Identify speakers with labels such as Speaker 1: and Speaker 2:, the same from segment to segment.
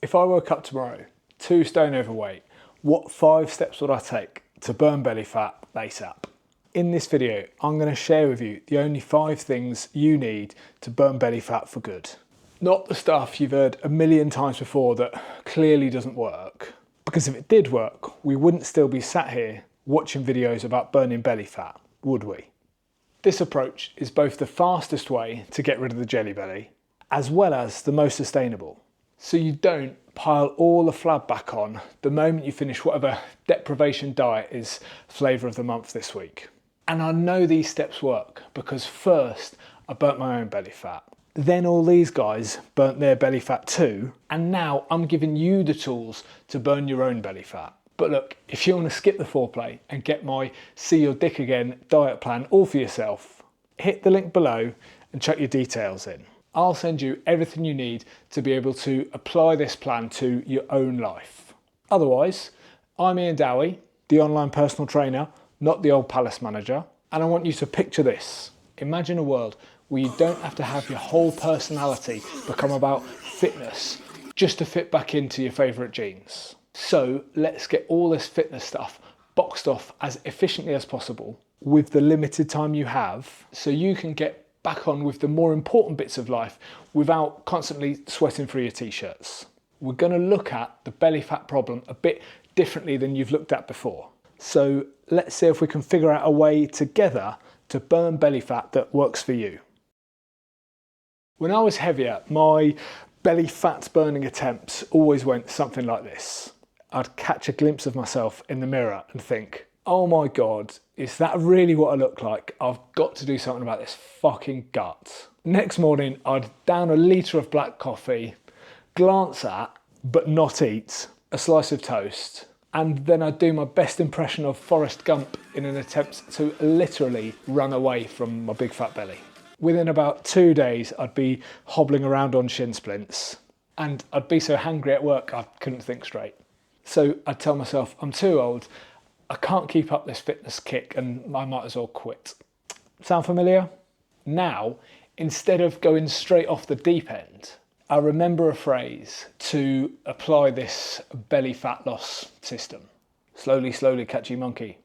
Speaker 1: If I woke up tomorrow, 2 stone overweight, what 5 steps would I take to burn belly fat ASAP? In this video, I'm going to share with you the only 5 things you need to burn belly fat for good. Not the stuff you've heard a million times before that clearly doesn't work. Because if it did work, we wouldn't still be sat here watching videos about burning belly fat, would we? This approach is both the fastest way to get rid of the jelly belly, as well as the most sustainable. So you don't pile all the flab back on the moment you finish whatever deprivation diet is flavour of the month this week. And I know these steps work because first I burnt my own belly fat. Then all these guys burnt their belly fat too. And now I'm giving you the tools to burn your own belly fat. But look, if you want to skip the foreplay and get my See Your Dick Again diet plan all for yourself, hit the link below and chuck your details in. I'll send you everything you need to be able to apply this plan to your own life. Otherwise, I'm Ian Dowie, the online personal trainer, not the old palace manager, and I want you to picture this. Imagine a world where you don't have to have your whole personality become about fitness just to fit back into your favourite jeans. So let's get all this fitness stuff boxed off as efficiently as possible with the limited time you have so you can get back on with the more important bits of life without constantly sweating through your t-shirts. We're going to look at the belly fat problem a bit differently than you've looked at before. So let's see if we can figure out a way together to burn belly fat that works for you. When I was heavier, my belly fat burning attempts always went something like this. I'd catch a glimpse of myself in the mirror and think, oh my God, is that really what I look like? I've got to do something about this fucking gut. Next morning, I'd down a litre of black coffee, glance at, but not eat, a slice of toast, and then I'd do my best impression of Forrest Gump in an attempt to literally run away from my big fat belly. Within about 2 days, I'd be hobbling around on shin splints, and I'd be so hangry at work I couldn't think straight. So I'd tell myself, I'm too old, I can't keep up this fitness kick and I might as well quit. Sound familiar? Now, instead of going straight off the deep end, I remember a phrase to apply this belly fat loss system. Slowly, slowly, catchy monkey.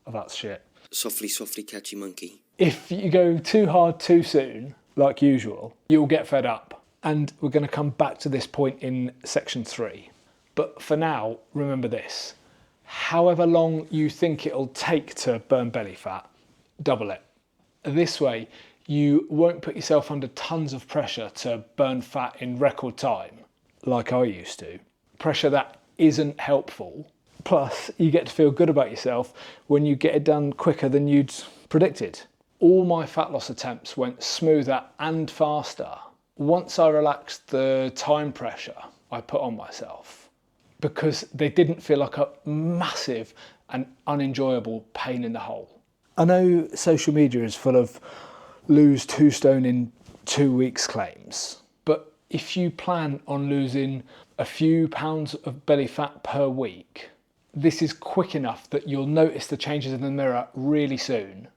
Speaker 1: Oh, that's shit.
Speaker 2: Softly, softly, catchy monkey.
Speaker 1: If you go too hard too soon, like usual, you'll get fed up. And we're going to come back to this point in section 3. But for now, remember this. However long you think it'll take to burn belly fat, double it. This way, you won't put yourself under tons of pressure to burn fat in record time, like I used to. Pressure that isn't helpful. Plus, you get to feel good about yourself when you get it done quicker than you'd predicted. All my fat loss attempts went smoother and faster once I relaxed the time pressure I put on myself, because they didn't feel like a massive and unenjoyable pain in the hole. I know social media is full of lose 2 stone in 2 weeks claims, but if you plan on losing a few pounds of belly fat per week, this is quick enough that you'll notice the changes in the mirror really soon,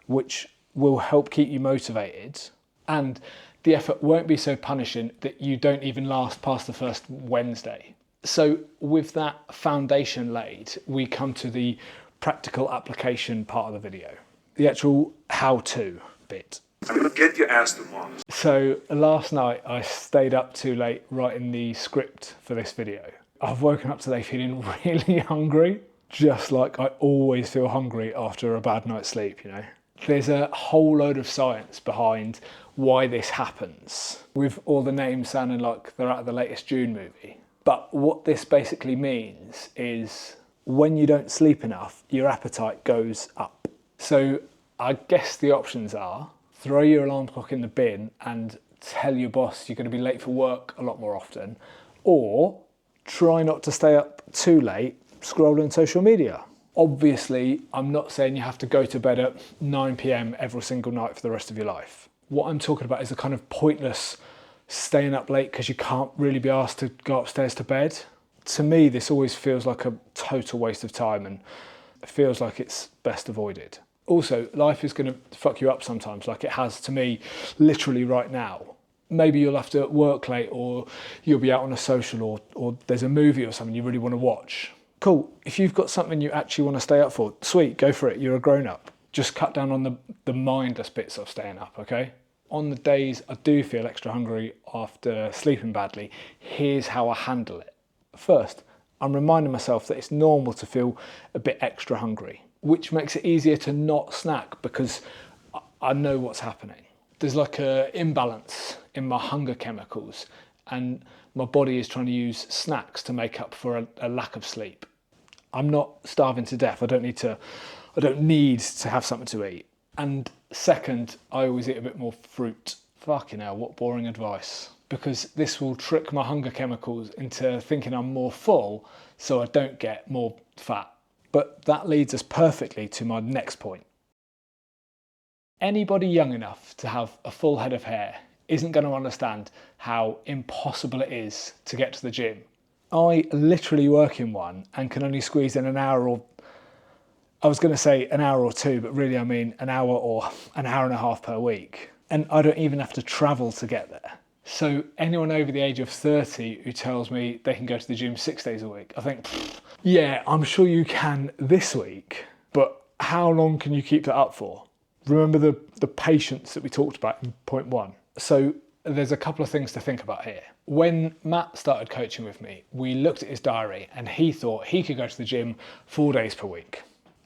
Speaker 1: which will help keep you motivated, and the effort won't be so punishing that you don't even last past the first Wednesday. So with that foundation laid, we come to the practical application part of the video, the actual how-to bit.
Speaker 3: I'm going to get your ass to mom.
Speaker 1: So last night I stayed up too late writing the script for this video. I've woken up today feeling really hungry, just like I always feel hungry after a bad night's sleep, you know. There's a whole load of science behind why this happens, with all the names sounding like they're out of the latest Dune movie. But what this basically means is when you don't sleep enough, your appetite goes up. So I guess the options are throw your alarm clock in the bin and tell your boss you're going to be late for work a lot more often, or try not to stay up too late scrolling social media. Obviously, I'm not saying you have to go to bed at 9 PM every single night for the rest of your life. What I'm talking about is a kind of pointless staying up late because you can't really be asked to go upstairs to bed. To me, this always feels like a total waste of time and it feels like it's best avoided. Also, life is going to fuck you up sometimes, like it has to me literally right now. maybe you'll have to work late, or you'll be out on a social, or there's a movie or something you really want to watch. Cool, if you've got something you actually want to stay up for, sweet, go for it, you're a grown up. Just cut down on the mindless bits of staying up, okay? On the days I do feel extra hungry after sleeping badly, here's how I handle it. First, I'm reminding myself that it's normal to feel a bit extra hungry, which makes it easier to not snack because I know what's happening. There's like an imbalance in my hunger chemicals, and my body is trying to use snacks to make up for a lack of sleep. I'm not starving to death. I don't need to have something to eat. And second, I always eat a bit more fruit. Fucking hell, what boring advice. Because this will trick my hunger chemicals into thinking I'm more full, so I don't get more fat. But that leads us perfectly to my next point. Anybody young enough to have a full head of hair isn't going to understand how impossible it is to get to the gym. I literally work in one and can only squeeze in an hour, or I was going to say an hour or two, but really I mean an hour or an hour and a half per week. And I don't even have to travel to get there. So anyone over the age of 30 who tells me they can go to the gym 6 days a week, I think, yeah, I'm sure you can this week, but how long can you keep that up for? Remember the patience that we talked about in point 1. So there's a couple of things to think about here. When Matt started coaching with me, we looked at his diary and he thought he could go to the gym 4 days per week.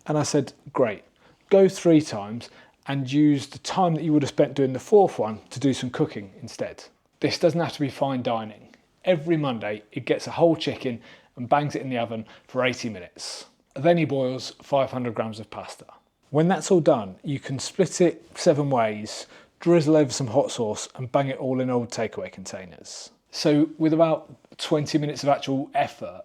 Speaker 1: And I said, great, go 3 times and use the time that you would have spent doing the 4th one to do some cooking instead. This doesn't have to be fine dining. Every Monday, he gets a whole chicken and bangs it in the oven for 80 minutes. Then he boils 500 grams of pasta. When that's all done, you can split it 7 ways, drizzle over some hot sauce and bang it all in old takeaway containers. So with about 20 minutes of actual effort,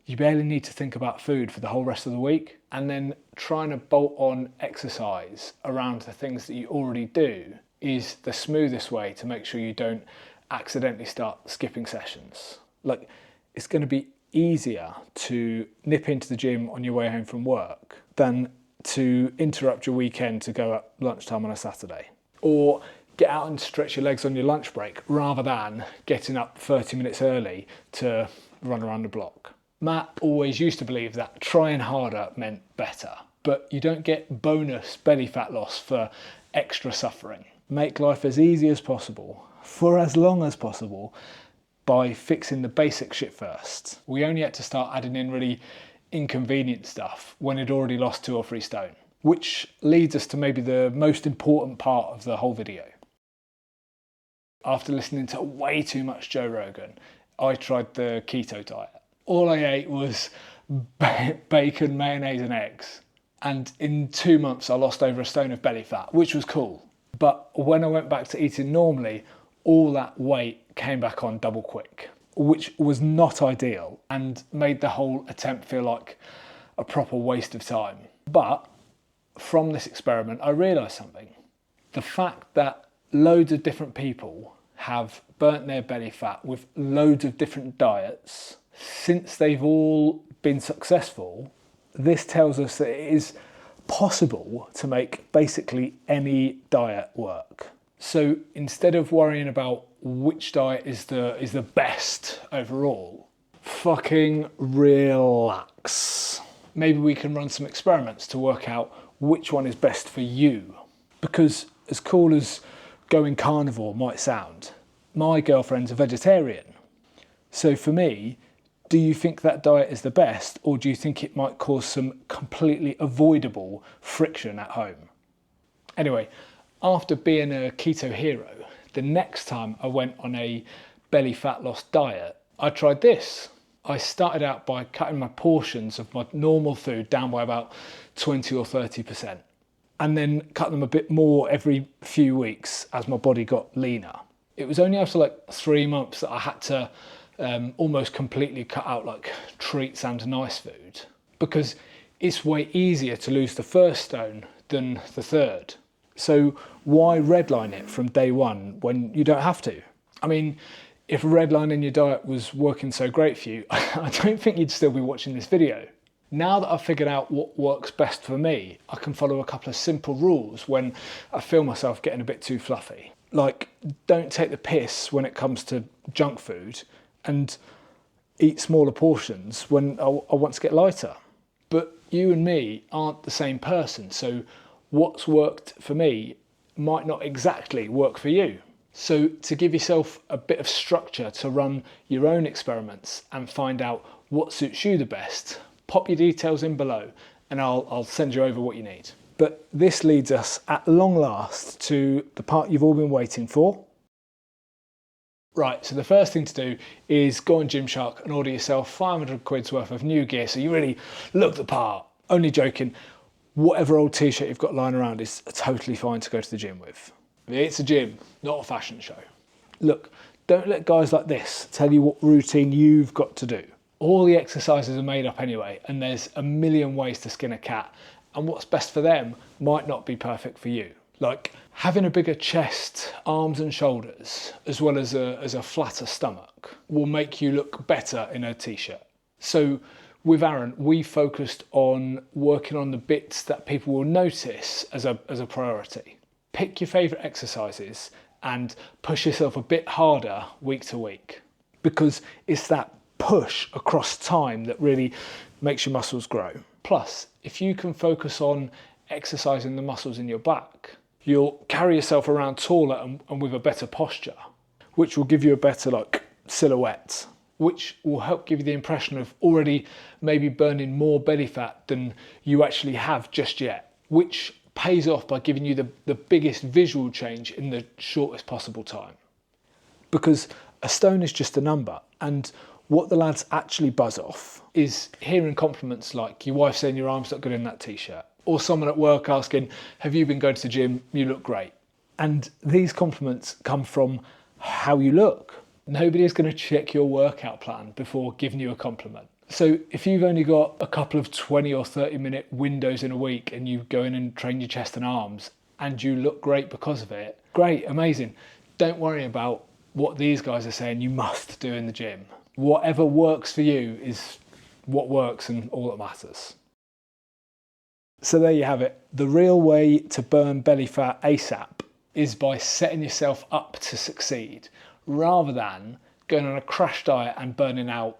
Speaker 1: you barely need to think about food for the whole rest of the week. And then trying to bolt on exercise around the things that you already do is the smoothest way to make sure you don't accidentally start skipping sessions. Like, it's going to be easier to nip into the gym on your way home from work than to interrupt your weekend to go at lunchtime on a Saturday. Or get out and stretch your legs on your lunch break rather than getting up 30 minutes early to run around the block. Matt always used to believe that trying harder meant better, but you don't get bonus belly fat loss for extra suffering. Make life as easy as possible, for as long as possible, by fixing the basic shit first. We only had to start adding in really inconvenient stuff when he'd already lost 2 or 3 stone, which leads us to maybe the most important part of the whole video. After listening to way too much Joe Rogan, I tried the keto diet. All I ate was bacon, mayonnaise and eggs. And in 2 months, I lost over 1 stone of belly fat, which was cool. But when I went back to eating normally, all that weight came back on double quick, which was not ideal and made the whole attempt feel like a proper waste of time. But from this experiment, I realised something. The fact that loads of different people have burnt their belly fat with loads of different diets, since they've all been successful, this tells us that it is possible to make basically any diet work. So instead of worrying about which diet is the best overall, fucking relax. Maybe we can run some experiments to work out which one is best for you. Because as cool as going carnivore might sound, my girlfriend's a vegetarian. So for me, do you think that diet is the best, or do you think it might cause some completely avoidable friction at home? Anyway, after being a keto hero, the next time I went on a belly fat loss diet, I tried this. I started out by cutting my portions of my normal food down by about 20 or 30%, and then cut them a bit more every few weeks as my body got leaner. It was only after like 3 months that I had to almost completely cut out like treats and nice food, because it's way easier to lose the 1st stone than the 3rd. So why redline it from day 1 when you don't have to? I mean, if redlining your diet was working so great for you, I don't think you'd still be watching this video. Now that I've figured out what works best for me, I can follow a couple of simple rules when I feel myself getting a bit too fluffy. Like, don't take the piss when it comes to junk food and eat smaller portions when I want to get lighter. But you and me aren't the same person, so what's worked for me might not exactly work for you. So to give yourself a bit of structure to run your own experiments and find out what suits you the best, pop your details in below and I'll send you over what you need. But this leads us at long last to the part you've all been waiting for. Right, so the first thing to do is go on Gymshark and order yourself 500 quid's worth of new gear so you really look the part. Only joking, whatever old t-shirt you've got lying around is totally fine to go to the gym with. It's a gym, not a fashion show. Look, don't let guys like this tell you what routine you've got to do. All the exercises are made up anyway, and there's a million ways to skin a cat, and what's best for them might not be perfect for you. Like having a bigger chest, arms and shoulders, as well as a flatter stomach, will make you look better in a t-shirt. So with Aaron, we focused on working on the bits that people will notice as a priority. Pick your favourite exercises and push yourself a bit harder week to week, because it's that push across time that really makes your muscles grow. Plus, if you can focus on exercising the muscles in your back, you'll carry yourself around taller and with a better posture, which will give you a better silhouette, which will help give you the impression of already maybe burning more belly fat than you actually have just yet, which pays off by giving you the biggest visual change in the shortest possible time. Because a stone is just a number, and what the lads actually buzz off is hearing compliments like your wife saying your arms look good in that t-shirt, or someone at work asking, have you been going to the gym? You look great. And these compliments come from how you look. Nobody is going to check your workout plan before giving you a compliment. So if you've only got a couple of 20 or 30 minute windows in a week and you go in and train your chest and arms and you look great because of it, great, amazing. Don't worry about what these guys are saying you must do in the gym. Whatever works for you is what works and all that matters. So there you have it. The real way to burn belly fat ASAP is by setting yourself up to succeed, rather than going on a crash diet and burning out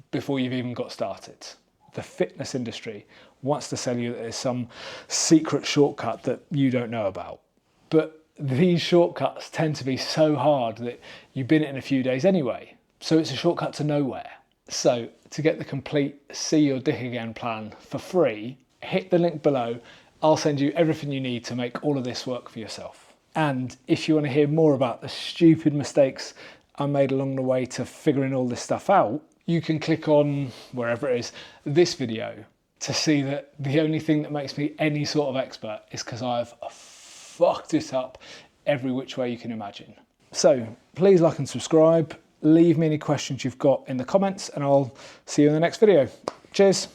Speaker 1: before you've even got started. The fitness industry wants to sell you that there's some secret shortcut that you don't know about. But these shortcuts tend to be so hard that you bin it in a few days anyway. So it's a shortcut to nowhere. So to get the complete See Your Dick Again plan for free, hit the link below. I'll send you everything you need to make all of this work for yourself. And if you want to hear more about the stupid mistakes I made along the way to figuring all this stuff out, you can click on, wherever it is, this video to see that the only thing that makes me any sort of expert is because I've fucked it up every which way you can imagine. So please like and subscribe. Leave me any questions you've got in the comments and I'll see you in the next video. Cheers.